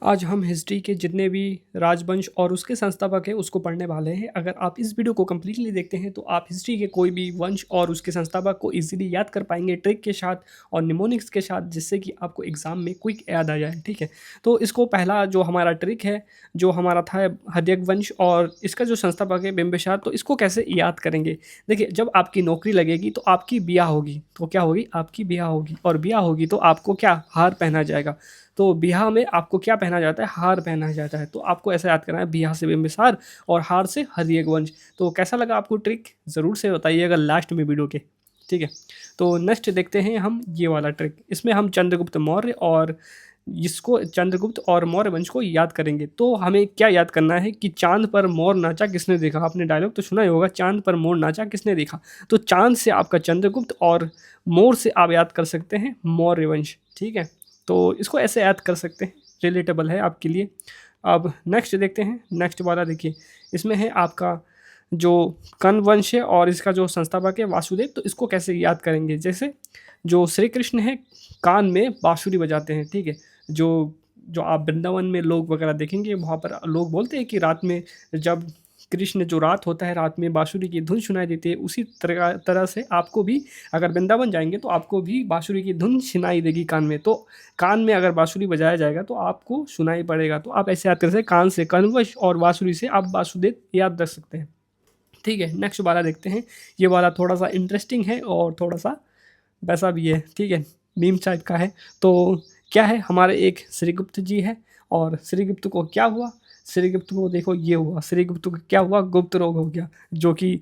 आज हम हिस्ट्री के जितने भी राजवंश और उसके संस्थापक हैं उसको पढ़ने वाले हैं। अगर आप इस वीडियो को कंप्लीटली देखते हैं तो आप हिस्ट्री के कोई भी वंश और उसके संस्थापक को इजीली याद कर पाएंगे ट्रिक के साथ और निमोनिक्स के साथ, जिससे कि आपको एग्जाम में क्विक याद आ जाए। ठीक है, तो इसको पहला जो हमारा ट्रिक है, जो हमारा था हर्यक वंश और इसका जो संस्थापक है बिम्बिसार, तो इसको कैसे याद करेंगे। देखिए, जब आपकी नौकरी लगेगी तो आपकी ब्याह होगी, तो क्या होगी, आपकी ब्याह होगी, और ब्याह होगी तो आपको क्या, हार पहना जाएगा। तो बिहा में आपको क्या पहना जाता है, हार पहना जाता है। तो आपको ऐसा याद करना है, बिहा से बिम्बिसार और हार से हर्यक वंश। तो कैसा लगा आपको ट्रिक, ज़रूर से बताइएगा लास्ट में वीडियो के। ठीक है, तो नेक्स्ट देखते हैं हम ये वाला ट्रिक। इसमें हम चंद्रगुप्त मौर्य और इसको चंद्रगुप्त और मौर्य वंश को याद करेंगे। तो हमें क्या याद करना है कि चांद पर मोर नाचा किसने देखा। आपने डायलॉग तो सुना ही होगा, चांद पर मोर नाचा किसने देखा। तो चांद से आपका चंद्रगुप्त और मोर से आप याद कर सकते हैं मौर्य वंश। ठीक है, तो इसको ऐसे याद कर सकते हैं, रिलेटेबल है आपके लिए। अब नेक्स्ट देखते हैं, नेक्स्ट वाला देखिए। इसमें है आपका जो कर्ण वंश है और इसका जो संस्थापक है वासुदेव। तो इसको कैसे याद करेंगे, जैसे जो श्री कृष्ण है कान में बांसुरी बजाते हैं। ठीक है, जो जो आप वृंदावन में लोग वगैरह देखेंगे, वहाँ पर लोग बोलते हैं कि रात में जब कृष्ण, जो रात होता है, रात में बांसुरी की धुन सुनाई देती है। उसी तरह तरह से आपको भी अगर वृंदावन जाएंगे तो आपको भी बांसुरी की धुन सुनाई देगी कान में। तो कान में अगर बांसुरी बजाया जाएगा तो आपको सुनाई पड़ेगा। तो आप ऐसे याद कर सकते हैं, कान से कण्वश और बांसुरी से आप वासुदेव याद रख सकते हैं। ठीक है, नेक्स्ट वाला देखते हैं। ये वाला थोड़ा सा इंटरेस्टिंग है और थोड़ा सा वैसा भी है। ठीक है, मीम टाइप का है। तो क्या है, हमारे एक श्रीगुप्त जी है और श्रीगुप्त को क्या हुआ, श्रीगुप्त को देखो ये हुआ, श्रीगुप्त को क्या हुआ, गुप्त रोग हो गया। जो कि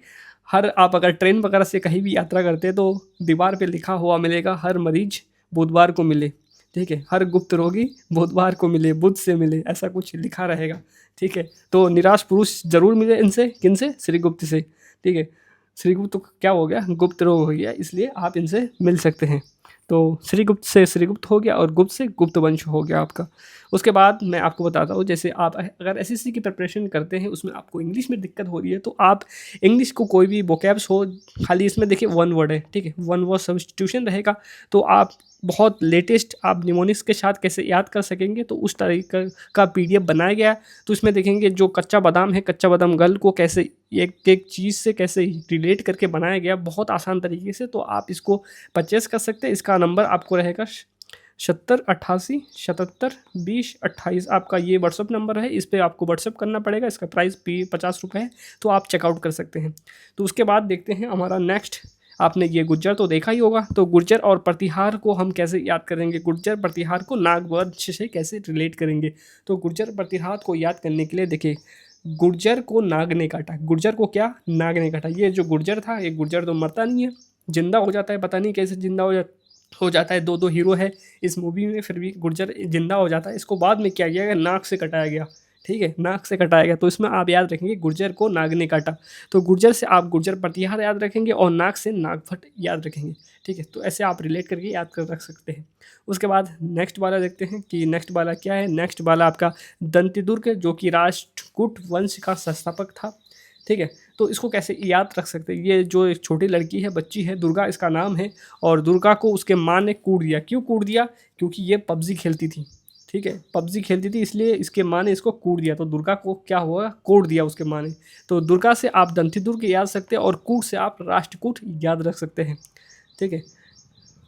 हर आप अगर ट्रेन वगैरह से कहीं भी यात्रा करते हैं तो दीवार पे लिखा हुआ मिलेगा, हर मरीज बुधवार को मिले। ठीक है, हर गुप्त रोगी बुधवार को मिले, बुध से मिले, ऐसा कुछ लिखा रहेगा। ठीक है, तो निराश पुरुष जरूर मिले इनसे, किनसे, श्रीगुप्त से। ठीक है, श्रीगुप्त को क्या हो गया, गुप्त रोग हो गया, इसलिए आप इनसे मिल सकते हैं। तो श्रीगुप्त से श्रीगुप्त हो गया और गुप्त से गुप्त वंश हो गया आपका। उसके बाद मैं आपको बताता हूँ, जैसे आप अगर एसएससी की प्रिपरेशन करते हैं, उसमें आपको इंग्लिश में दिक्कत हो रही है, तो आप इंग्लिश को कोई भी वोकैब्स हो, खाली इसमें देखिए वन वर्ड है। ठीक है, वन वर्ड सब्स्टिट्यूशन रहेगा। तो आप बहुत लेटेस्ट आप निमोनिक्स के साथ कैसे याद कर सकेंगे, तो उस तरीके का पीडीएफ बनाया गया है। तो इसमें देखेंगे जो कच्चा बादाम है, कच्चा बादाम गल को कैसे एक एक चीज़ से कैसे रिलेट करके बनाया गया, बहुत आसान तरीके से। तो आप इसको परचेस कर सकते हैं। इसका नंबर आपको रहेगा 7088 77 20 28। आपका ये व्हाट्सअप नंबर है, इस पर आपको व्हाट्सअप करना पड़ेगा। इसका प्राइस भी 50 रुपये है। तो आप चेकआउट कर सकते हैं। तो उसके बाद देखते हैं हमारा नेक्स्ट। आपने ये गुर्जर तो देखा ही होगा, तो गुर्जर और प्रतिहार को हम कैसे याद करेंगे, गुर्जर प्रतिहार को नागवंश से कैसे रिलेट करेंगे। तो गुर्जर प्रतिहार को याद करने के लिए देखिए, गुर्जर को नाग ने काटा, गुर्जर को क्या, नाग ने काटा। ये जो गुर्जर था, ये गुर्जर तो मरता नहीं है, जिंदा हो जाता है। पता नहीं कैसे जिंदा हो जाता है। दो दो हीरो है इस मूवी में, फिर भी गुर्जर जिंदा हो जाता है। इसको बाद में क्या किया गया, नाक से कटाया गया। ठीक है, नाक से कटाया गया। तो इसमें आप याद रखेंगे गुर्जर को नाग ने काटा। तो गुर्जर से आप गुर्जर प्रतिहार याद रखेंगे और नाग से नागफट याद रखेंगे। ठीक है, तो ऐसे आप रिलेट करके याद कर रख सकते हैं। उसके बाद नेक्स्ट वाला देखते हैं कि नेक्स्ट वाला क्या है। नेक्स्ट वाला आपका दंतिदुर्ग, जो कि राष्ट्रकूट वंश का संस्थापक था। ठीक है, तो इसको कैसे याद रख सकते हैं। ये जो एक छोटी लड़की है, बच्ची है, दुर्गा इसका नाम है। और दुर्गा को उसके माँ ने कूट दिया। क्यों कूट दिया, क्योंकि ये पबजी खेलती थी। ठीक है, पबजी खेलती थी, इसलिए इसके माँ ने इसको कूट दिया। तो दुर्गा को क्या हुआ, कोड दिया उसके माँ ने। तो दुर्गा से आप दंतिदुर्ग याद सकते हैं और कूट से आप राष्ट्रकूट याद रख सकते हैं। ठीक है,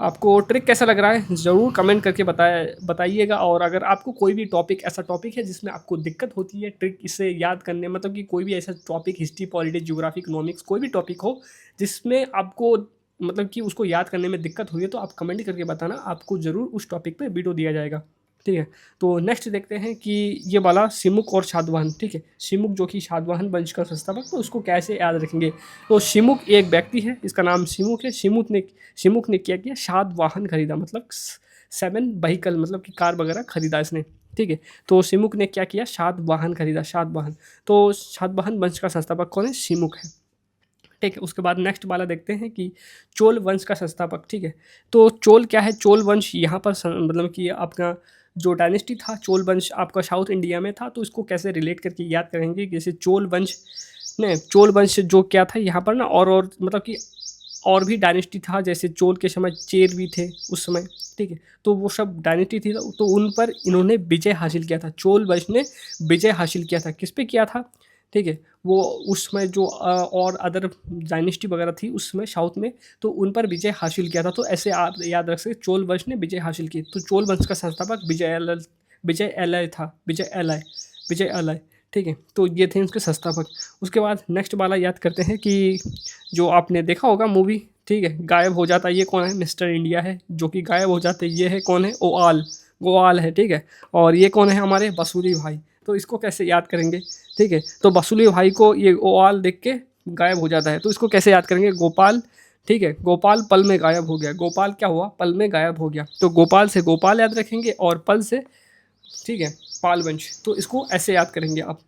आपको ट्रिक कैसा लग रहा है, ज़रूर कमेंट करके बताइएगा। और अगर आपको कोई भी टॉपिक, ऐसा टॉपिक है जिसमें आपको दिक्कत होती है ट्रिक इसे याद करने, मतलब कि कोई भी ऐसा topic, history, politics, geography, economics, कोई भी टॉपिक हो जिसमें आपको मतलब कि उसको याद करने में दिक्कत हुई है, तो आप कमेंट करके बताना, आपको ज़रूर उस टॉपिक पे वीडियो दिया जाएगा। ठीक है, तो नेक्स्ट देखते हैं कि ये वाला सिमुक और शातवाहन। ठीक है, सिमुक जो कि शातवाहन वंश का संस्थापक, तो उसको कैसे याद रखेंगे। तो सिमुक एक व्यक्ति है, इसका नाम सिमुक है। सिमुक ने क्या किया, शातवाहन खरीदा, मतलब 7 व्हीकल, मतलब कि कार वगैरह खरीदा इसने। ठीक है, तो सिमुक ने क्या किया, शातवाहन खरीदा, शातवाहन। तो शातवाहन वंश का संस्थापक कौन है, सिमुक है। ठीक है, उसके बाद नेक्स्ट वाला देखते हैं कि चोल वंश का संस्थापक। ठीक है, तो चोल क्या है, चोल वंश यहाँ पर मतलब कि आपका जो डायनेस्टी था, चोल वंश आपका साउथ इंडिया में था। तो इसको कैसे रिलेट करके याद करेंगे, जैसे चोल वंश ने, चोल वंश जो क्या था यहाँ पर ना, और मतलब कि और भी डायनेस्टी था, जैसे चोल के समय चेर भी थे उस समय, ठीक है। तो वो सब डायनेस्टी थी, तो उन पर इन्होंने विजय हासिल किया था। चोल वंश ने विजय हासिल किया था, किस पे किया था, ठीक है। वो उस समय जो और अदर डायनेस्टी वगैरह थी उस समय साउथ में, तो उन पर विजय हासिल किया था। तो ऐसे आप याद रख सकते, चोल वंश ने विजय हासिल की। तो चोल वंश का संस्थापक विजय एलय था, विजय एलय, ठीक है। तो ये थे उसके संस्थापक। उसके बाद नेक्स्ट वाला याद करते हैं कि जो आपने देखा होगा मूवी, ठीक है, गायब हो जाता है, ये कौन है, मिस्टर इंडिया है। जो कि गायब हो जाते ये है कौन है, ओआल, गोआल है, ठीक है। और ये कौन है, हमारे बसूली भाई। तो इसको कैसे याद करेंगे, ठीक है। तो बसूली भाई को ये ओआल देख के गायब हो जाता है, तो इसको कैसे याद करेंगे, गोपाल, ठीक है। गोपाल पल में गायब हो गया, गोपाल क्या हुआ, पल में गायब हो गया। तो गोपाल से गोपाल याद रखेंगे और पल से, ठीक है, पाल वंश। तो इसको ऐसे याद करेंगे आप।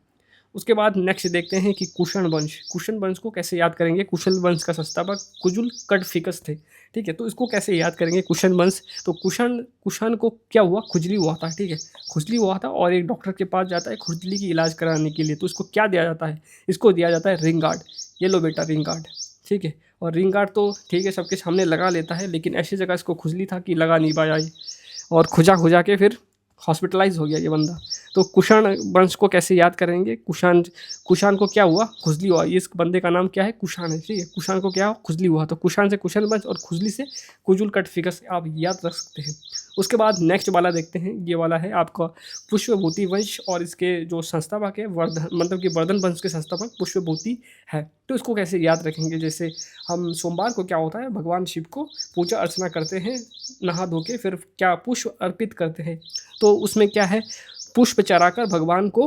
उसके बाद नेक्स्ट देखते हैं कि कुषाण वंश। कुषाण वंश को कैसे याद करेंगे, कुशल वंश का संस्थापक कुजुल कटफिकस थे, ठीक है। तो इसको कैसे याद करेंगे, कुषाण वंश। तो कुषाण कुषाण को क्या हुआ, खुजली हुआ था, ठीक है। खुजली हुआ था और एक डॉक्टर के पास जाता है खुजली की इलाज कराने के लिए। तो इसको क्या दिया जाता है, इसको दिया जाता है रिंग गार्ड। ये लो बेटा रिंग गार्ड, ठीक है। और रिंग गार्ड तो ठीक है सबके सामने लगा लेता है, लेकिन ऐसी जगह इसको खुजली था कि लगा नहीं पाया, और खुजा खुजा के फिर हॉस्पिटलाइज हो गया ये बंदा। तो कुषाण वंश को कैसे याद करेंगे, कुषाण, कुषाण को क्या हुआ, खुजली हुआ। इस बंदे का नाम क्या है, कुषाण है, ठीक है। कुषाण को क्या हुआ, खुजली हुआ। तो कुषाण से कुषाण वंश और खुजली से कुजुल कटफिकस आप याद रख सकते हैं। उसके बाद नेक्स्ट वाला देखते हैं, ये वाला है आपका पुष्पभूति वंश, और इसके जो संस्थापक है वर्धन, मतलब कि वर्धन वंश के संस्थापक पुष्पभूति है। तो इसको कैसे याद रखेंगे, जैसे हम सोमवार को क्या होता है, भगवान शिव को पूजा अर्चना करते हैं, नहा धो के फिर क्या पुष्प अर्पित करते हैं। तो उसमें क्या है, पुष्प चढ़ाकर भगवान को,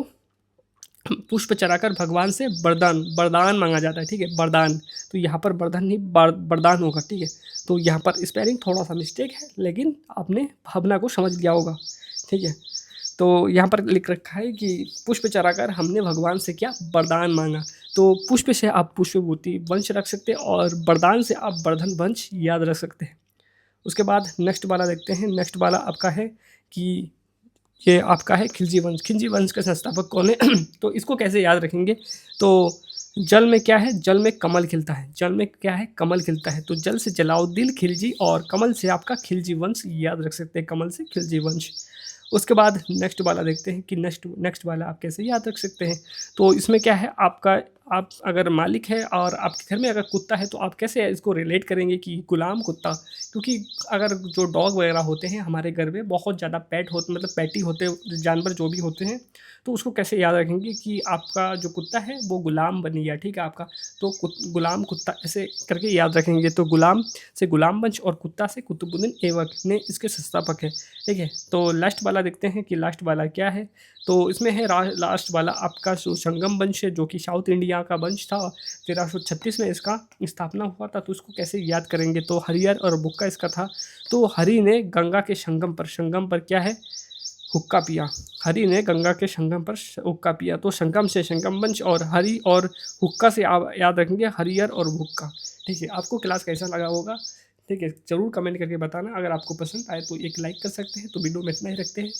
पुष्प चढ़ाकर भगवान से वरदान वरदान मांगा जाता है, ठीक है, वरदान। तो यहाँ पर वरदान नहीं वरदान होगा, ठीक है। तो यहाँ पर स्पेलिंग थोड़ा सा मिस्टेक है, लेकिन आपने भावना को समझ लिया होगा, ठीक है। तो यहाँ पर लिख रखा है कि पुष्प चढ़ाकर हमने भगवान से क्या, वरदान मांगा। तो पुष्प से आप पुष्पभूति वंश रख सकते हैं, और वरदान से आप वर्धन वंश याद रख सकते हैं। उसके बाद नेक्स्ट वाला देखते हैं। नेक्स्ट वाला आपका है कि ये आपका है खिलजी वंश। खिलजी वंश के संस्थापक कौन है तो इसको कैसे याद रखेंगे, तो जल में क्या है, जल में कमल खिलता है, जल में क्या है, कमल खिलता है। तो जल से जलाउद्दीन खिलजी, और कमल से आपका खिलजी वंश याद रख सकते हैं, कमल से खिलजी वंश। उसके बाद नेक्स्ट वाला देखते हैं कि नेक्स्ट वाला आप कैसे याद रख सकते हैं। तो इसमें क्या है आपका, आप अगर मालिक है और आपके घर में अगर कुत्ता है, तो आप कैसे इसको रिलेट करेंगे कि गुलाम कुत्ता। क्योंकि अगर जो डॉग वगैरह होते हैं हमारे घर में, बहुत ज़्यादा पेट होते, मतलब पैटी होते जानवर जो भी होते हैं, तो उसको कैसे याद रखेंगे कि आपका जो कुत्ता है वो गुलाम बन गया, ठीक है आपका। तो गुलाम कुत्ता ऐसे करके याद रखेंगे। तो गुलाम से गुलाम वंश, और कुत्ता से कुतुबुद्दीन ऐबक ने इसके संस्थापक है, ठीक है। तो लास्ट वाला देखते हैं कि लास्ट वाला क्या है। तो इसमें है लास्ट वाला आपका जो संगम वंश है, जो कि साउथ इंडिया का वंश था। 1336 में इसका स्थापना हुआ था। तो इसको कैसे याद करेंगे, तो हरिहर और बुक्का इसका था। तो हरि ने गंगा के संगम पर क्या है, हुक्का पिया। हरि ने गंगा के संगम पर हुक्का पिया। तो संगम से संगम वंश, और हरि और हुक्का से आप याद रखेंगे हरिहर और हुक्का, ठीक है। आपको क्लास कैसा लगा होगा, ठीक है, ज़रूर कमेंट करके बताना। अगर आपको पसंद आए तो एक लाइक कर सकते हैं। तो वीडियो में इतना ही रखते हैं।